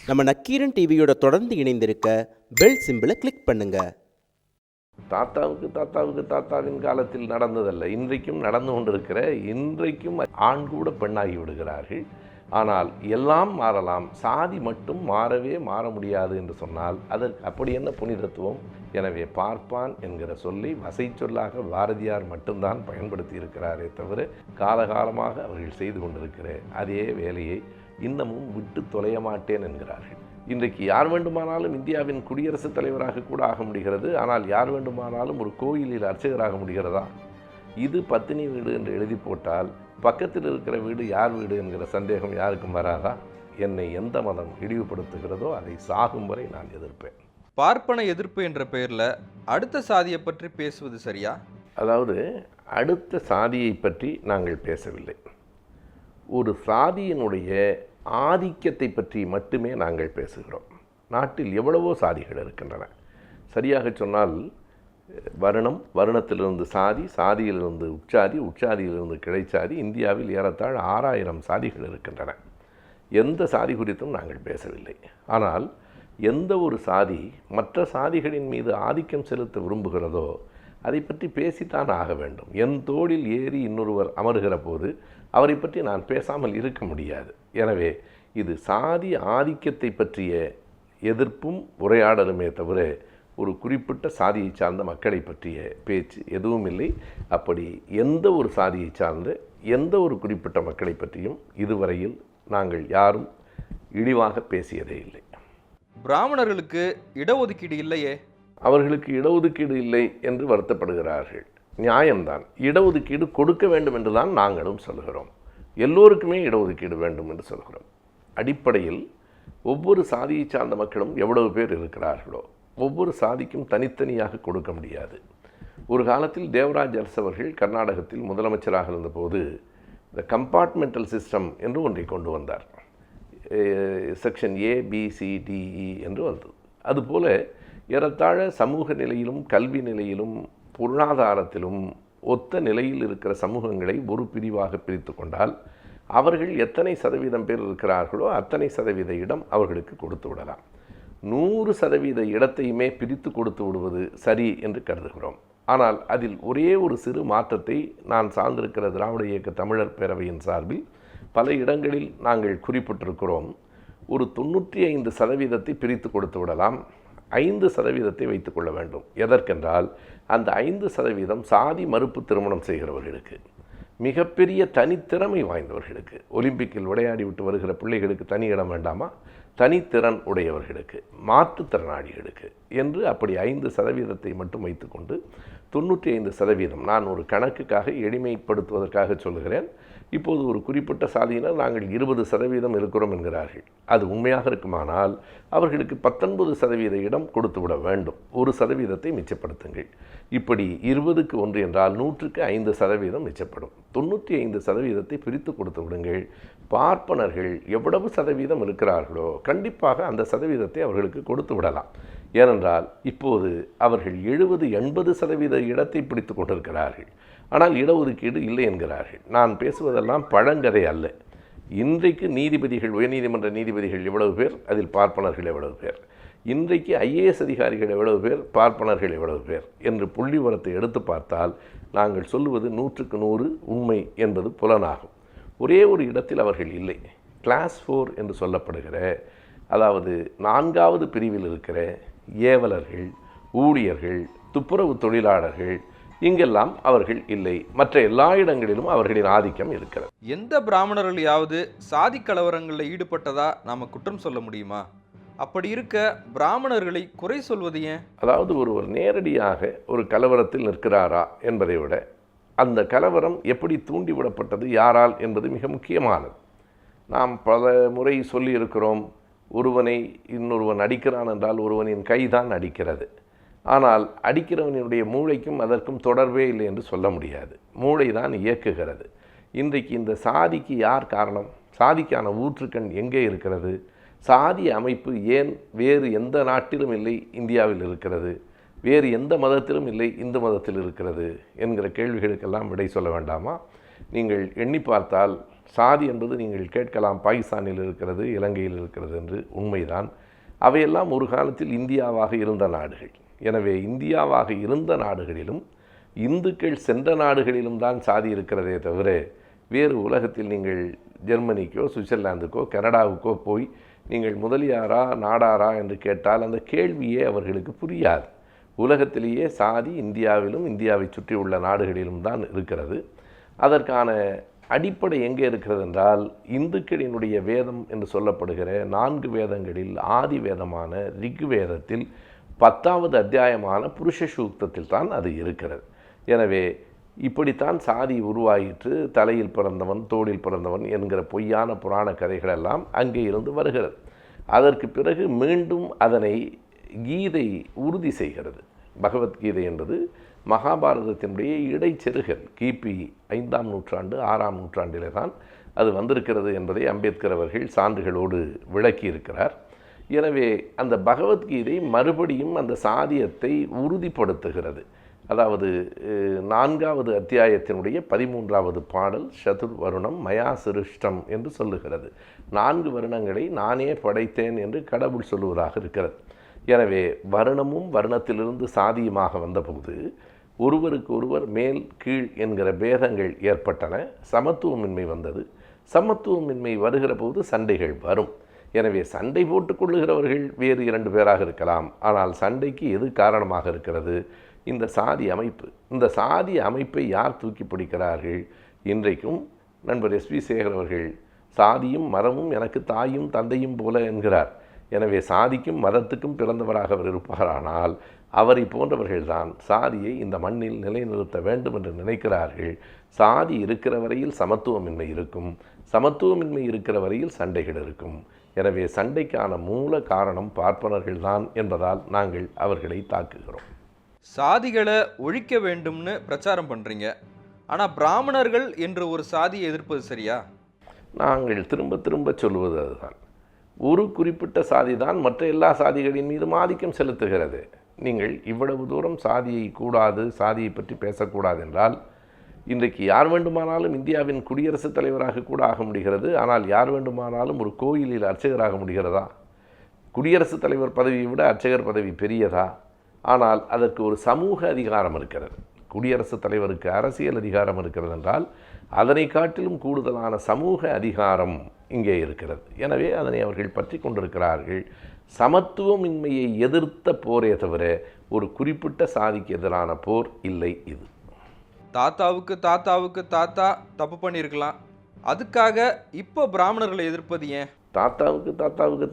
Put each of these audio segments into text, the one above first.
நம்ம நக்கீரன் டிவியோட தொடர்ந்து இணைந்திருக்க பெல் சிம்பிளை கிளிக் பண்ணுங்க. தாத்தாவின் காலத்தில் நடந்ததல்ல, இன்றைக்கும் நடந்து கொண்டிருக்கிற, இன்றைக்கும் ஆண் கூட பெண்ணாகி விடுகிறார்கள். ஆனால் எல்லாம் மாறலாம், சாதி மட்டும் மாற முடியாது என்று சொன்னால் அதற்கு அப்படி என்ன புனிதத்துவம்? எனவே பார்ப்பான் என்கிற சொல்லி வசை சொல்லாக பாரதியார் மட்டும்தான் பயன்படுத்தி இருக்கிறாரே தவிர காலகாலமாக அவர்கள் செய்து கொண்டிருக்கிற அதே வேலையை இன்னமும் விட்டு தொலைய மாட்டேன் என்கிறார்கள். இன்றைக்கு யார் வேண்டுமானாலும் இந்தியாவின் குடியரசுத் தலைவராக கூட ஆக முடிகிறது. ஆனால் யார் வேண்டுமானாலும் ஒரு கோயிலில் அர்ச்சகராக முடிகிறதா? இது பத்தினி வீடு என்று எழுதி போட்டால் பக்கத்தில் இருக்கிற வீடு யார் வீடு என்கிற சந்தேகம் யாருக்கும் வராதா? என்னை எந்த மதம் இழிவுபடுத்துகிறதோ அதை சாகும் வரை நான் எதிர்ப்பேன். பார்ப்பன எதிர்ப்பு என்ற பெயரில் அடுத்த சாதியை பற்றி பேசுவது சரியா? அதாவது அடுத்த சாதியை பற்றி நாங்கள் பேசவில்லை. ஒரு சாதியினுடைய ஆதிக்கத்தை பற்றி மட்டுமே நாங்கள் பேசுகிறோம். நாட்டில் எவ்வளவோ சாதிகள் இருக்கின்றன. சரியாக சொன்னால் வருணம், வருணத்திலிருந்து சாதி, சாதியிலிருந்து உட்சாதி, உட்சாதியிலிருந்து கிளைச்சாதி, இந்தியாவில் ஏறத்தாழ 6000 சாதிகள் இருக்கின்றன. எந்த சாதி குறித்தும் நாங்கள் பேசவில்லை. ஆனால் எந்த ஒரு சாதி மற்ற சாதிகளின் மீது ஆதிக்கம் செலுத்த விரும்புகிறதோ அதை பற்றி பேசித்தான் ஆக வேண்டும். என் தோளில் ஏறி இன்னொருவர் அமர்கிற போது அவரை பற்றி நான் பேசாமல் இருக்க முடியாது. எனவே இது சாதி ஆதிக்கத்தை பற்றிய எதிர்ப்பும் உரையாடலுமே தவிர ஒரு குறிப்பிட்ட சாதியை சார்ந்த மக்களை பற்றிய பேச்சு எதுவும் இல்லை. அப்படி எந்த ஒரு சாதியை சார்ந்த எந்த ஒரு குறிப்பிட்ட மக்களை பற்றியும் இதுவரையில் நாங்கள் யாரும் இழிவாக பேசியதே இல்லை. பிராமணர்களுக்கு இடஒதுக்கீடு இல்லையே? அவர்களுக்கு இடஒதுக்கீடு இல்லை என்று வருத்தப்படுகிறார்கள். நியாயம்தான். இடஒதுக்கீடு கொடுக்க வேண்டும் என்று தான் நாங்களும் சொல்கிறோம். எல்லோருக்குமே இடஒதுக்கீடு வேண்டும் என்று சொல்கிறோம். அடிப்படையில் ஒவ்வொரு சாதியை சார்ந்த மக்களும் எவ்வளவு பேர் இருக்கிறார்களோ ஒவ்வொரு சாதிக்கும் தனித்தனியாக கொடுக்க முடியாது. ஒரு காலத்தில் தேவராஜ் அரசு அவர்கள் கர்நாடகத்தில் முதலமைச்சராக இருந்தபோது இந்த கம்பார்ட்மெண்டல் சிஸ்டம் என்று ஒன்றை கொண்டு வந்தார். செக்ஷன் ABCDE என்று வந்தது. அதுபோல ஏறத்தாழ சமூக நிலையிலும் கல்வி நிலையிலும் பொருளாதாரத்திலும் ஒத்த நிலையில் இருக்கிற சமூகங்களை ஒரு பிரிவாக பிரித்து கொண்டால் அவர்கள் எத்தனை சதவீதம் பேர் இருக்கிறார்களோ அத்தனை சதவீத இடம் அவர்களுக்கு கொடுத்து விடலாம். 100% இடத்தையுமே பிரித்து கொடுத்து விடுவது சரி என்று கருதுகிறோம். ஆனால் அதில் ஒரே ஒரு சிறு மாற்றத்தை நான் சார்ந்திருக்கிற திராவிட இயக்க தமிழர் பேரவையின் சார்பில் பல இடங்களில் நாங்கள் குறிப்பிட்டிருக்கிறோம். ஒரு 95% பிரித்து கொடுத்து விடலாம், 5% வைத்துக்கொள்ள வேண்டும். எதற்கென்றால் அந்த 5% சாதி மறுப்பு திருமணம் செய்கிறவர்களுக்கு, மிகப்பெரிய தனித்திறமை வாய்ந்தவர்களுக்கு, ஒலிம்பிக்கில் விளையாடிவிட்டு வருகிற பிள்ளைகளுக்கு தனி இடம் வேண்டாமா? தனித்திறன் உடையவர்களுக்கு, மாற்றுத்திறனாளிகளுக்கு என்று அப்படி 5% மட்டும் வைத்துக்கொண்டு 95%, நான் ஒரு கணக்குக்காக எளிமைப்படுத்துவதற்காக சொல்கிறேன். இப்போது ஒரு குறிப்பிட்ட சாதியினர் நாங்கள் 20% இருக்கிறோம் என்கிறார்கள். அது உண்மையாக இருக்குமானால் அவர்களுக்கு 19% இடம் கொடுத்து விட வேண்டும். 1% மிச்சப்படுத்துங்கள். இப்படி 20க்கு 1 என்றால் 100க்கு 5% மிச்சப்படும். 95% பிரித்து கொடுத்து விடுங்கள். பார்ப்பனர்கள் எவ்வளவு சதவீதம் இருக்கிறார்களோ கண்டிப்பாக அந்த சதவீதத்தை அவர்களுக்கு கொடுத்து விடலாம். ஏனென்றால் இப்போது அவர்கள் 70-80% இடத்தை பிடித்து கொண்டிருக்கிறார்கள். ஆனால் இடஒதுக்கீடு இல்லை என்கிறார்கள். நான் பேசுவதெல்லாம் பழங்கதை அல்ல. இன்றைக்கு நீதிபதிகள், உயர்நீதிமன்ற நீதிபதிகள் எவ்வளவு பேர், அதில் பார்ப்பனர்கள் எவ்வளவு பேர், இன்றைக்கு IAS அதிகாரிகள் எவ்வளவு பேர், பார்ப்பனர்கள் எவ்வளவு பேர் என்று புள்ளி விவரத்தை எடுத்து பார்த்தால் நாங்கள் சொல்லுவது 100க்கு 100 உண்மை என்பது புலனாகும். ஒரே ஒரு இடத்தில் அவர்கள் இல்லை. கிளாஸ் 4 என்று சொல்லப்படுகிற, அதாவது 4வது பிரிவில் இருக்கிற ஏவலர்கள், ஊழியர்கள், துப்புரவு தொழிலாளர்கள், இங்கெல்லாம் அவர்கள் இல்லை. மற்ற எல்லா இடங்களிலும் அவர்களின் ஆதிக்கம் இருக்கிறது. எந்த பிராமணர்களையாவது சாதி கலவரங்களில் ஈடுபட்டதா நாம் குற்றம் சொல்ல முடியுமா? அப்படி இருக்க பிராமணர்களை குறை சொல்வது ஏன்? அதாவது ஒருவர் நேரடியாக ஒரு கலவரத்தில் நிற்கிறாரா என்பதை விட அந்த கலவரம் எப்படி தூண்டிவிடப்பட்டது, யாரால் என்பது மிக முக்கியமானது. நாம் பல முறை சொல்லியிருக்கிறோம், ஒருவனை இன்னொருவன் அடிக்கிறான் என்றால் ஒருவனின் கைதான் அடிக்கிறது. ஆனால் அடிக்கிறவனுடைய மூளைக்கும் அதற்கும் தொடர்பே இல்லை என்று சொல்ல முடியாது. மூளை தான் இயக்குகிறது. இன்றைக்கு இந்த சாதிக்கு யார் காரணம்? சாதிக்கான ஊற்றுக்கண் எங்கே இருக்கிறது? சாதி அமைப்பு ஏன் வேறு எந்த நாட்டிலும் இல்லை இந்தியாவில் இருக்கிறது, வேறு எந்த மதத்திலும் இல்லை இந்து மதத்தில் இருக்கிறது என்கிற கேள்விகளுக்கெல்லாம் விடை சொல்ல வேண்டாமா? நீங்கள் எண்ணி பார்த்தால் சாதி என்பது நீங்கள் கேட்கலாம், பாகிஸ்தானில் இருக்கிறது, இலங்கையில் இருக்கிறது என்று. உண்மைதான். அவையெல்லாம் ஒரு காலத்தில் இந்தியாவாக இருந்த நாடுகள். எனவே இந்தியாவாக இருந்த நாடுகளிலும் இந்துக்கள் சென்ற நாடுகளிலும் தான் சாதி இருக்கிறதே தவிர, வேறு உலகத்தில் நீங்கள் ஜெர்மனிக்கோ சுவிட்சர்லாந்துக்கோ கனடாவுக்கோ போய் நீங்கள் முதலியாரா நாடாரா என்று கேட்டால் அந்த கேள்வியே அவர்களுக்கு புரியாது. உலகத்திலேயே சாதி இந்தியாவிலும் இந்தியாவை சுற்றி உள்ள நாடுகளிலும் தான் இருக்கிறது. அதற்கான அடிப்படை எங்கே இருக்கிறது என்றால், இந்துக்களினுடைய வேதம் என்று சொல்லப்படுகிற 4 வேதங்களில் ஆதி வேதமான ரிக்வேதத்தில் 10வது அத்தியாயமான புருஷ சூக்தத்தில் தான் அது இருக்கிறது. எனவே இப்படித்தான் சாதி உருவாயிற்று, தலையில் பிறந்தவன் தோளில் பிறந்தவன் என்கிற பொய்யான புராண கதைகளெல்லாம் அங்கே இருந்து வருகிறது. அதற்கு பிறகு மீண்டும் அதனை கீதை உறுதி செய்கிறது. பகவத்கீதை என்பது மகாபாரதத்தினுடைய இடைச்செருகல். கிபி 5ஆம் நூற்றாண்டு 6ஆம் நூற்றாண்டிலே தான் அது வந்திருக்கிறது என்பதை அம்பேத்கர் அவர்கள் சான்றுகளோடு விளக்கியிருக்கிறார். எனவே அந்த பகவத்கீதை மறுபடியும் அந்த சாதியத்தை உறுதிப்படுத்துகிறது. அதாவது 4வது அத்தியாயத்தினுடைய 13வது பாடல் சதுர் வருணம் மயா சிருஷ்டம் என்று சொல்லுகிறது. 4 வருணங்களை நானே படைத்தேன் என்று கடவுள் சொல்லுவதாக இருக்கிறது. எனவே வருணமும் வருணத்திலிருந்து சாதியுமாக வந்தபோது ஒருவருக்கு ஒருவர் மேல் கீழ் என்கிற பேதங்கள் ஏற்பட்டன. சமத்துவமின்மை வந்தது. சமத்துவமின்மை வருகிற போது சண்டைகள் வரும். எனவே சண்டை போட்டுக்கொள்ளுகிறவர்கள் வேறு 2 பேராக இருக்கலாம். ஆனால் சண்டைக்கு எது காரணமாக இருக்கிறது? இந்த சாதி அமைப்பு. இந்த சாதி அமைப்பை யார் தூக்கி பிடிக்கிறார்கள்? இன்றைக்கும் நண்பர் எஸ்வி சேகர் அவர்கள் சாதியும் மதமும் எனக்கு தாயும் தந்தையும் போல என்கிறார். எனவே சாதிக்கும் மதத்துக்கும் பிறந்தவராக அவர் இருப்பாரானால் அவரை போன்றவர்கள்தான் சாதியை இந்த மண்ணில் நிலைநிறுத்த வேண்டும் என்று நினைக்கிறார்கள். சாதி இருக்கிற வரையில் சமத்துவமின்மை இருக்கும், சமத்துவமின்மை இருக்கிற வரையில் சண்டைகள் இருக்கும். எனவே சண்டைக்கான மூல காரணம் பார்ப்பனர்கள்தான் என்பதால் நாங்கள் அவர்களை தாக்குகிறோம். சாதிகளை ஒழிக்க வேண்டும்னு பிரச்சாரம் பண்ணுறீங்க, ஆனால் பிராமணர்கள் என்ற ஒரு சாதியை எதிர்ப்பது சரியா? நாங்கள் திரும்ப திரும்ப சொல்வது அதுதான். ஒரு குறிப்பிட்ட சாதி தான் மற்ற எல்லா சாதிகளின் மீதும் ஆதிக்கம் செலுத்துகிறது. நீங்கள் இவ்வளவு தூரம் சாதியை கூடாது, சாதியை பற்றி பேசக்கூடாது என்றால், இன்றைக்கு யார் வேண்டுமானாலும் இந்தியாவின் குடியரசுத் தலைவராக கூட ஆக முடிகிறது. ஆனால் யார் வேண்டுமானாலும் ஒரு கோயிலில் அர்ச்சகராக முடிகிறதா? குடியரசுத் தலைவர் பதவியை விட அர்ச்சகர் பதவி பெரியதா? ஆனால் அதற்கு ஒரு சமூக அதிகாரம் இருக்கிறது. குடியரசுத் தலைவருக்கு அரசியல் அதிகாரம் இருக்கிறது என்றால் அதனை காட்டிலும் கூடுதலான சமூக அதிகாரம் இங்கே இருக்கிறது. எனவே அதனை அவர்கள் பற்றி கொண்டிருக்கிறார்கள். சமத்துவமின்மையை எதிர்த்த போரே தவிர ஒரு குறிப்பிட்ட சாதிக்கு எதிரான போர் இல்லை. இது தாத்தாவுக்கு தாத்தா தப்பு பண்ணியிருக்கலாம், அதுக்காக இப்போ பிராமணர்களை எதிர்ப்பது ஏன்? தாத்தாவுக்கு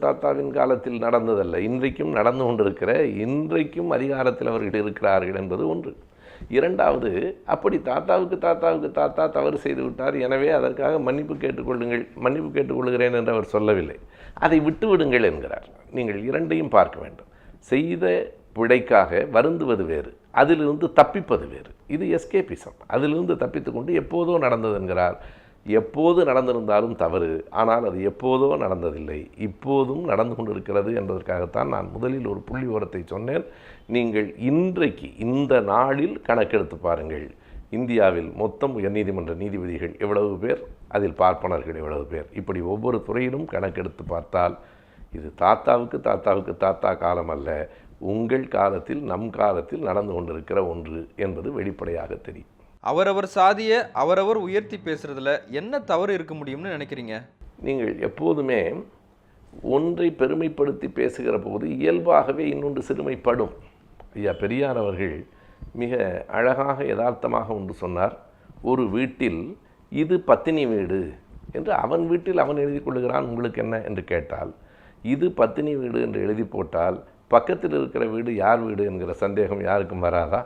தாத்தாவின் காலத்தில் நடந்ததல்ல, இன்றைக்கும் நடந்து கொண்டிருக்கிற, இன்றைக்கும் அதிகாரத்தில் அவர்கள் இருக்கிறார்கள் என்பது ஒன்று. இரண்டாவது, அப்படி தாத்தாவுக்கு தாத்தா தவறு செய்து விட்டார், எனவே அதற்காக மன்னிப்பு கேட்டுக்கொள்கிறேன் என்று அவர் சொல்லவில்லை. அதை விட்டு விடுங்கள் என்கிறார். நீங்கள் இரண்டையும் பார்க்க வேண்டும். செய்த பிழைக்காக வருந்துவது வேறு, அதிலிருந்து தப்பிப்பது வேறு. இது எஸ்கேபிசம். அதிலிருந்து தப்பித்துக்கொண்டு எப்போதோ நடந்தது என்கிறார். எப்போது நடந்திருந்தாலும் தவறு, ஆனால் அது எப்போதோ நடந்ததில்லை, இப்போதும் நடந்து கொண்டிருக்கிறது என்பதற்காகத்தான் நான் முதலில் ஒரு புள்ளி விவரத்தை சொன்னேன். நீங்கள் இன்றைக்கு இந்த நாளில் கணக்கெடுத்து பாருங்கள். இந்தியாவில் மொத்தம் உயர்நீதிமன்ற நீதிபதிகள் எவ்வளவு பேர், அதில் பார்ப்பனர்கள் எவ்வளவு பேர், இப்படி ஒவ்வொரு துறையிலும் கணக்கெடுத்து பார்த்தால் இது தாத்தாவுக்கு தாத்தா காலம் அல்ல, உங்கள் காலத்தில் நம் காலத்தில் நடந்து கொண்டிருக்கிற ஒன்று என்பது வெளிப்படையாக தெரியும். அவரவர் சாதியை அவரவர் உயர்த்தி பேசுறதுல என்ன தவறு இருக்க முடியும்னு நினைக்கிறீங்க? நீங்கள் எப்போதுமே ஒன்றை பெருமைப்படுத்தி பேசுகிற போது இயல்பாகவே இன்னொன்று சிறுமைப்படும். ஐயா பெரியார் அவர்கள் மிக அழகாக யதார்த்தமாக ஒன்று சொன்னார். ஒரு வீட்டில் இது பத்தினி வீடு என்று அவன் வீட்டில் அவன் எழுதி கொள்ளுகிறான், உங்களுக்கு என்ன என்று கேட்டால், இது பத்தினி வீடு என்று எழுதி போட்டால் பக்கத்தில் இருக்கிற வீடு யார் வீடு என்கிற சந்தேகம் யாருக்கும் வராதா?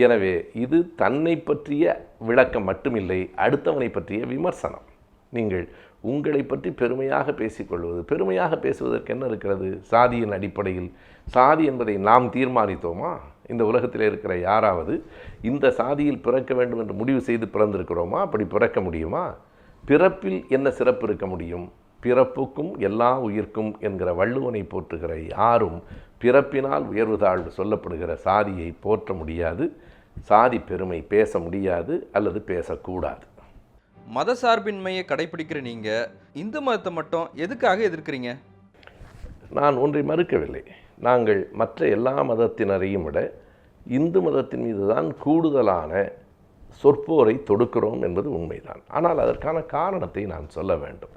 எனவே இது தன்னை பற்றிய விளக்கம் மட்டுமில்லை, அடுத்தவனை பற்றிய விமர்சனம். நீங்கள் உங்களை பற்றி பெருமையாக பேசிக்கொள்வது, பெருமையாக பேசுவதற்கு என்ன இருக்கிறது? சாதியின் அடிப்படையில் சாதி என்பதை நாம் தீர்மானித்தோமா? இந்த உலகத்தில் இருக்கிற யாராவது இந்த சாதியில் பிறக்க வேண்டும் என்று முடிவு செய்து பிறந்திருக்கிறோமா? அப்படி பிறக்க முடியுமா? பிறப்பில் என்ன சிறப்பு இருக்க முடியும்? பிறப்புக்கும் எல்லா உயிர்க்கும் என்கிற வள்ளுவனை போற்றுகிற யாரும் பிறப்பினால் உயர்வு தாழ்வு சொல்லப்படுகிற சாதியை போற்ற முடியாது, சாதி பெருமை பேச முடியாது அல்லது பேசக்கூடாது. மத சார்பின்மையை கடைபிடிக்கிற நீங்க இந்து மதத்தை மட்டும் எதுக்காக எதிர்க்கிறீங்க? நான் ஒன்றை மறுக்கவில்லை. நாங்கள் மற்ற எல்லா மதத்தினரையும் விட இந்து மதத்தின் மீது தான் கூடுதலான சொற்போரை தொடுக்கிறோம் என்பது உண்மைதான். ஆனால் அதற்கான காரணத்தை நான் சொல்ல வேண்டும்.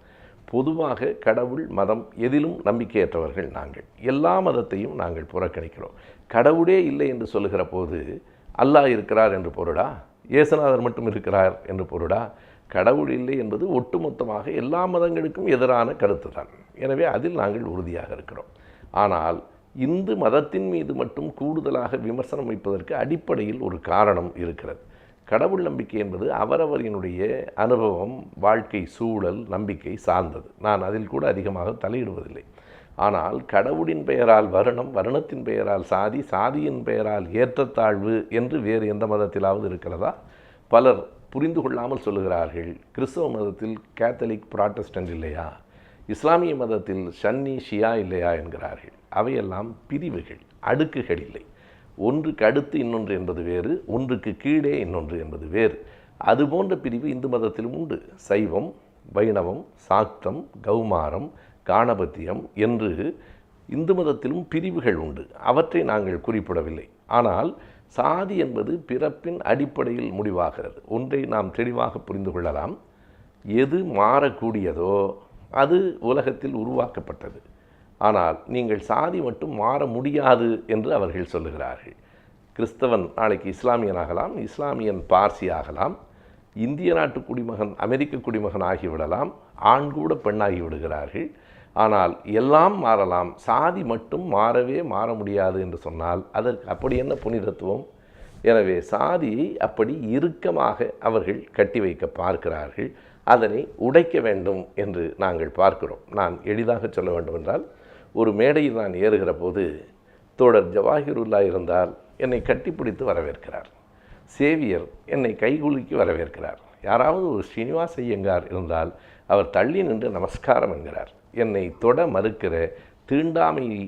பொதுவாக கடவுள், மதம் எதிலும் நம்பிக்கையற்றவர்கள் நாங்கள். எல்லா மதத்தையும் நாங்கள் புறக்கணிக்கிறோம். கடவுளே இல்லை என்று சொல்லுகிற போது அல்லாஹ் இருக்கிறார் என்று பொருளா? இயேசுநாதர் மட்டும் இருக்கிறார் என்று பொருளா? கடவுள் இல்லை என்பது ஒட்டுமொத்தமாக எல்லா மதங்களுக்கும் எதிரான கருத்து தான். எனவே அதில் நாங்கள் உறுதியாக இருக்கிறோம். ஆனால் இந்து மதத்தின் மீது மட்டும் கூடுதலாக விமர்சனம் வைப்பதற்கு அடிப்படையில் ஒரு காரணம் இருக்கிறது. கடவுள் நம்பிக்கை என்பது அவரவரினுடைய அனுபவம், வாழ்க்கை சூழல், நம்பிக்கை சார்ந்தது. நான் அதில் கூட அதிகமாக தலையிடுவதில்லை. ஆனால் கடவுளின் பெயரால் வருணம், வருணத்தின் பெயரால் சாதி, சாதியின் பெயரால் ஏற்றத்தாழ்வு என்று வேறு எந்த மதத்திலாவது இருக்கிறதா? பலர் புரிந்து கொள்ளாமல் சொல்லுகிறார்கள். கிறிஸ்தவ மதத்தில் கேத்தலிக், புராட்டஸ்டன்ட் இல்லையா? இஸ்லாமிய மதத்தில் சன்னி, ஷியா இல்லையா என்கிறார்கள். அவையெல்லாம் பிரிவுகள், அடுக்குகள் இல்லை. ஒன்றுக்கு அடுத்து இன்னொன்று என்பது வேறு, ஒன்றுக்கு கீழே இன்னொன்று என்பது வேறு. அதுபோன்ற பிரிவு இந்து மதத்திலும் உண்டு. சைவம், வைணவம், சாக்தம், கௌமாரம், காணபத்தியம் என்று இந்து மதத்திலும் பிரிவுகள் உண்டு. அவற்றை நாங்கள் குறிப்பிடவில்லை. ஆனால் சாதி என்பது பிறப்பின் அடிப்படையில் முடிவாகிறது. ஒன்றை நாம் தெளிவாக புரிந்து கொள்ளலாம். எது மாறக்கூடியதோ அது உலகத்தில் உருவாக்கப்பட்டது. ஆனால் நீங்கள் சாதி மட்டும் மாற முடியாது என்று அவர்கள் சொல்லுகிறார்கள். கிறிஸ்தவன் நாளைக்கு இஸ்லாமியனாகலாம், இஸ்லாமியன் பார்சி ஆகலாம், இந்திய நாட்டு குடிமகன் அமெரிக்க குடிமகன் ஆகிவிடலாம், ஆண் கூட பெண்ணாகி விடுகிறார்கள். ஆனால் எல்லாம் மாறலாம், சாதி மட்டும் மாற முடியாது என்று சொன்னால் அதற்கு அப்படி என்ன புனிதத்துவம்? எனவே சாதியை அப்படி இறுக்கமாக அவர்கள் கட்டி வைக்க பார்க்கிறார்கள். அதனை உடைக்க வேண்டும் என்று நாங்கள் பார்க்கிறோம். நான் எளிதாக சொல்ல வேண்டும் என்றால், ஒரு மேடையில் நான் ஏறுகிற போது தோழர் ஜவாஹிருல்லா இருந்தால் என்னை கட்டிப்பிடித்து வரவேற்கிறார். சேவியர் என்னை கைகுலுக்கி வரவேற்கிறார். யாராவது ஒரு ஸ்ரீனிவாச ஐயங்கார் இருந்தால் அவர் தள்ளி நின்று நமஸ்காரம் என்கிறார். என்னை தொட மறுக்கிற, தீண்டாமையை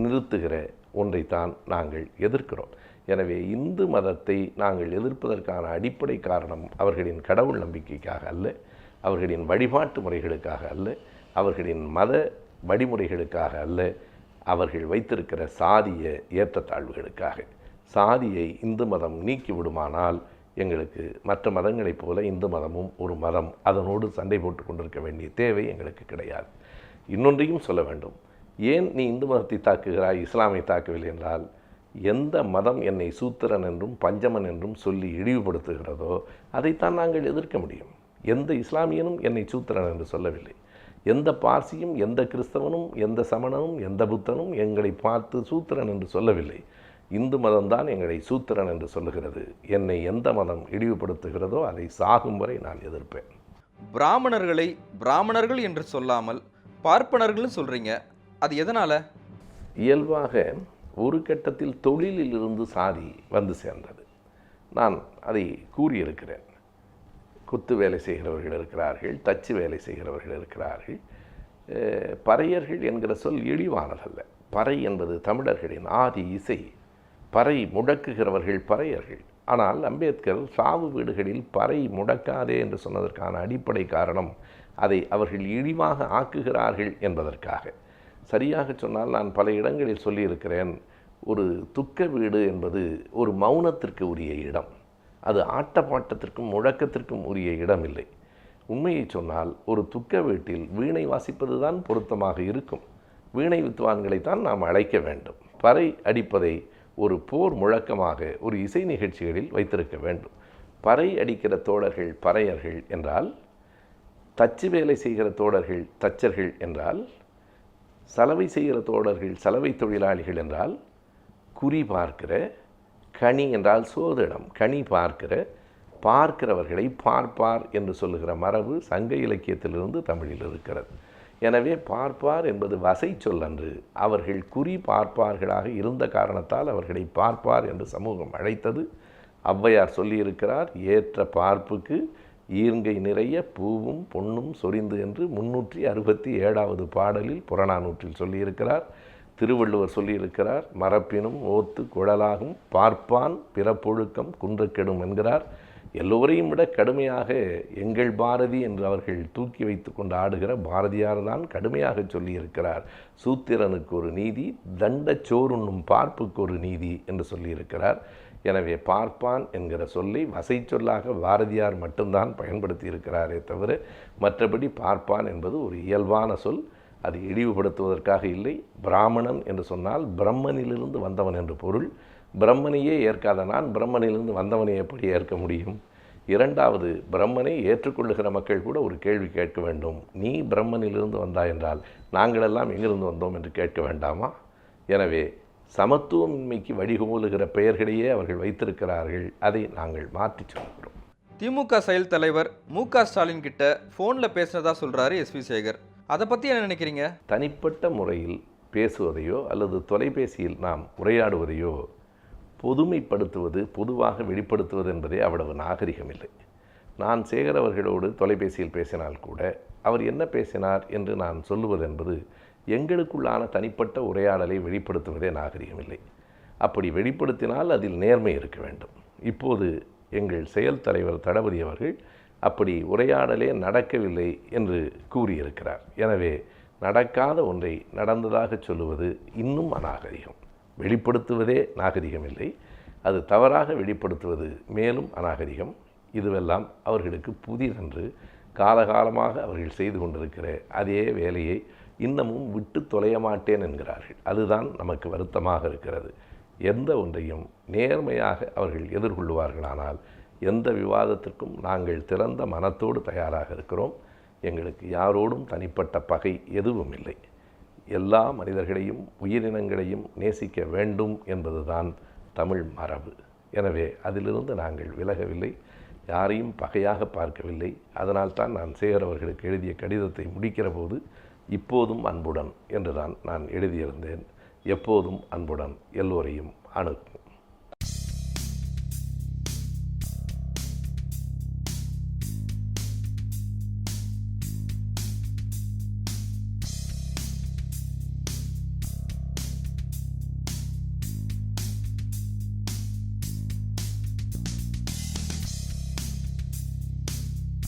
நிறுத்துகிற ஒன்றைத்தான் நாங்கள் எதிர்க்கிறோம். எனவே இந்து மதத்தை நாங்கள் எதிர்ப்பதற்கான அடிப்படை காரணம் அவர்களின் கடவுள் நம்பிக்கைக்காக அல்ல, அவர்களின் வழிபாட்டு முறைகளுக்காக அல்ல, அவர்களின் மத வழிமுறைகளுக்காக அல்ல, அவர்கள் வைத்திருக்கிற சாதிய ஏற்றத்தாழ்வுகளுக்காக. சாதியை இந்து மதம் நீக்கிவிடுமானால் எங்களுக்கு மற்ற மதங்களைப் போல இந்து மதமும் ஒரு மதம், அதனோடு சண்டை போட்டு கொண்டிருக்க வேண்டிய தேவை எங்களுக்கு கிடையாது. இன்னொன்றையும் சொல்ல வேண்டும். ஏன் நீ இந்து மதத்தை தாக்குகிறாய், இஸ்லாமை தாக்கவில்லை என்றால், எந்த மதம் என்னை சூத்திரன் என்றும் பஞ்சமன் என்றும் சொல்லி இழிவுபடுத்துகிறதோ அதைத்தான் நாங்கள் எதிர்க்க முடியும். எந்த இஸ்லாமியனும் என்னை சூத்திரன் என்று சொல்லவில்லை. எந்த பார்சியும், எந்த கிறிஸ்தவனும், எந்த சமணனும், எந்த புத்தனும் எங்களை பார்த்து சூத்திரன் என்று சொல்லவில்லை. இந்து மதம்தான் எங்களை சூத்திரன் என்று சொல்லுகிறது. என்னை எந்த மதம் இழிவுபடுத்துகிறதோ அதை சாகும் வரை நான் எதிர்ப்பேன். பிராமணர்களை பிராமணர்கள் என்று சொல்லாமல் பார்ப்பனர்கள் சொல்கிறீங்க, அது எதனால்? இயல்பாக ஒரு கட்டத்தில் தொழிலில் இருந்து சாதி வந்து சேர்ந்தது. நான் அதை கூறியிருக்கிறேன். குத்து வேலை செய்கிறவர்கள் இருக்கிறார்கள், தச்சு வேலை செய்கிறவர்கள் இருக்கிறார்கள். பறையர்கள் என்கிற சொல் இழிவானதல்ல. பறை என்பது தமிழர்களின் ஆதி இசை. பறை முடக்குகிறவர்கள் பறையர்கள். ஆனால் அம்பேத்கர் சாவு வீடுகளில் பறை முடக்காதே என்று சொன்னதற்கான அடிப்படை காரணம் அதை அவர்கள் இழிவாக ஆக்குகிறார்கள் என்பதற்காக. சரியாக சொன்னால் நான் பல இடங்களில் சொல்லியிருக்கிறேன், ஒரு துக்க வீடு என்பது ஒரு மௌனத்திற்கு உரிய இடம். அது ஆட்டப்பாட்டத்திற்கும் முழக்கத்திற்கும் உரிய இடம் இல்லை. உண்மையை சொன்னால் ஒரு துக்க வீட்டில் வீணை வாசிப்பது தான் பொருத்தமாக இருக்கும். வீணை வித்வான்களைத்தான் நாம் அழைக்க வேண்டும். பறை அடிப்பதை ஒரு போர் முழக்கமாக ஒரு இசை நிகழ்ச்சிகளில் வைத்திருக்க வேண்டும். பறை அடிக்கிற தோழர்கள் பறையர்கள் என்றால், தச்சு வேலை செய்கிற தோழர்கள் தச்சர்கள் என்றால், சலவை செய்கிற தோழர்கள் சலவை தொழிலாளிகள் என்றால், குறி பார்க்கிற, கனி என்றால் சோதிடம், கனி பார்க்கிறவர்களை பார்ப்பார் என்று சொல்லுகிற மரபு சங்க இலக்கியத்திலிருந்து தமிழில் இருக்கிறது. எனவே பார்ப்பார் என்பது வசை சொல் அன்று. அவர்கள் குறி பார்ப்பார்களாக இருந்த காரணத்தால் அவர்களை பார்ப்பார் என்று சமூகம் அழைத்தது. ஔவையார் சொல்லியிருக்கிறார், ஏற்ற பார்ப்புக்கு ஈர்ங்கை நிறைய பூவும் பொன்னும் சொரிந்து என்று 367வது பாடலில் புறநானூற்றில் சொல்லியிருக்கிறார். திருவள்ளுவர் சொல்லியிருக்கிறார், மரப்பினும் ஓத்து குழலாகும் பார்ப்பான் பிறப்பொழுக்கம் குன்றக்கெடும் என்கிறார். எல்லோரையும் விட கடுமையாக எங்கள் பாரதி என்று அவர்கள் தூக்கி வைத்து கொண்டு ஆடுகிற பாரதியார் தான் கடுமையாக சொல்லியிருக்கிறார். சூத்திரனுக்கு ஒரு நீதி, தண்ட சோறுண்ணும் பார்ப்புக்கு ஒரு நீதி என்று சொல்லியிருக்கிறார். எனவே பார்ப்பான் என்கிற சொல்லை வசை சொல்லாக பாரதியார் மட்டும்தான் பயன்படுத்தி இருக்கிறாரே தவிர மற்றபடி பார்ப்பான் என்பது ஒரு இயல்பான சொல். அது இழிவுபடுத்துவதற்காக இல்லை. பிராமணன் என்று சொன்னால் பிரம்மனிலிருந்து வந்தவன் என்று பொருள். பிரம்மனையே ஏற்காத நான் பிரம்மனிலிருந்து வந்தவனை எப்படி ஏற்க முடியும்? இரண்டாவது, பிரம்மனை ஏற்றுக்கொள்ளுகிற மக்கள் கூட ஒரு கேள்வி கேட்க வேண்டும். நீ பிரம்மனிலிருந்து வந்தாய் என்றால் நாங்களெல்லாம் எங்கிருந்து வந்தோம் என்று கேட்க வேண்டாமா? எனவே சமத்துவமின்மைக்கு வழிகோலுகிற பெயர்களையே அவர்கள் வைத்திருக்கிறார்கள். அதை நாங்கள் மாற்றி சொல்கிறோம். திமுக செயல் தலைவர் மு.க.ஸ்டாலின் கிட்ட ஃபோனில் பேசுனதா சொல்கிறாரு எஸ்வி சேகர். அதை பற்றி என்ன நினைக்கிறீங்க? தனிப்பட்ட முறையில் பேசுவதையோ அல்லது தொலைபேசியில் நாம் உரையாடுவதையோ பொதுமைப்படுத்துவது, பொதுவாக வெளிப்படுத்துவது என்பதே அவ்வளவு நாகரிகம் இல்லை. நான் சேகர் அவர்களோடு தொலைபேசியில் பேசினால் கூட அவர் என்ன பேசினார் என்று நான் சொல்லுவது என்பது எங்களுக்குள்ளான தனிப்பட்ட உரையாடலை வெளிப்படுத்துவதே நாகரிகம் இல்லை. அப்படி வெளிப்படுத்தினால் அதில் நேர்மை இருக்க வேண்டும். இப்போது எங்கள் செயல் தலைவர் தளபதி அவர்கள் அப்படி உரையாடலே நடக்கவில்லை என்று கூறியிருக்கிறார். எனவே நடக்காத ஒன்றை நடந்ததாக சொல்லுவது இன்னும் அநாகரிகம். வெளிப்படுத்துவதே நாகரிகம் இல்லை, அது தவறாக வெளிப்படுத்துவது மேலும் அநாகரிகம். இதுவெல்லாம் அவர்களுக்கு புதிதென்று காலகாலமாக அவர்கள் செய்து கொண்டிருக்கிற அதே வேலையை இன்னமும் விட்டு தொலைய மாட்டேன் என்கிறார்கள். அதுதான் நமக்கு வருத்தமாக இருக்கிறது. எந்த ஒன்றையும் நேர்மையாக அவர்கள் எதிர்கொள்வார்களானால் எந்த விவாதத்திற்கும் நாங்கள் திறந்த மனத்தோடு தயாராக இருக்கிறோம். எங்களுக்கு யாரோடும் தனிப்பட்ட பகை எதுவும் இல்லை. எல்லா மனிதர்களையும் உயிரினங்களையும் நேசிக்க வேண்டும் என்பதுதான் தமிழ் மரபு. எனவே அதிலிருந்து நாங்கள் விலகவில்லை, யாரையும் பகையாக பார்க்கவில்லை. அதனால்தான் நான் சேகர் அவர்களுக்கு எழுதிய கடிதத்தை முடிக்கிற போது இப்போதும் அன்புடன் என்றுதான் நான் எழுதியிருந்தேன். எப்போதும் அன்புடன் எல்லோரையும் அணுகும்.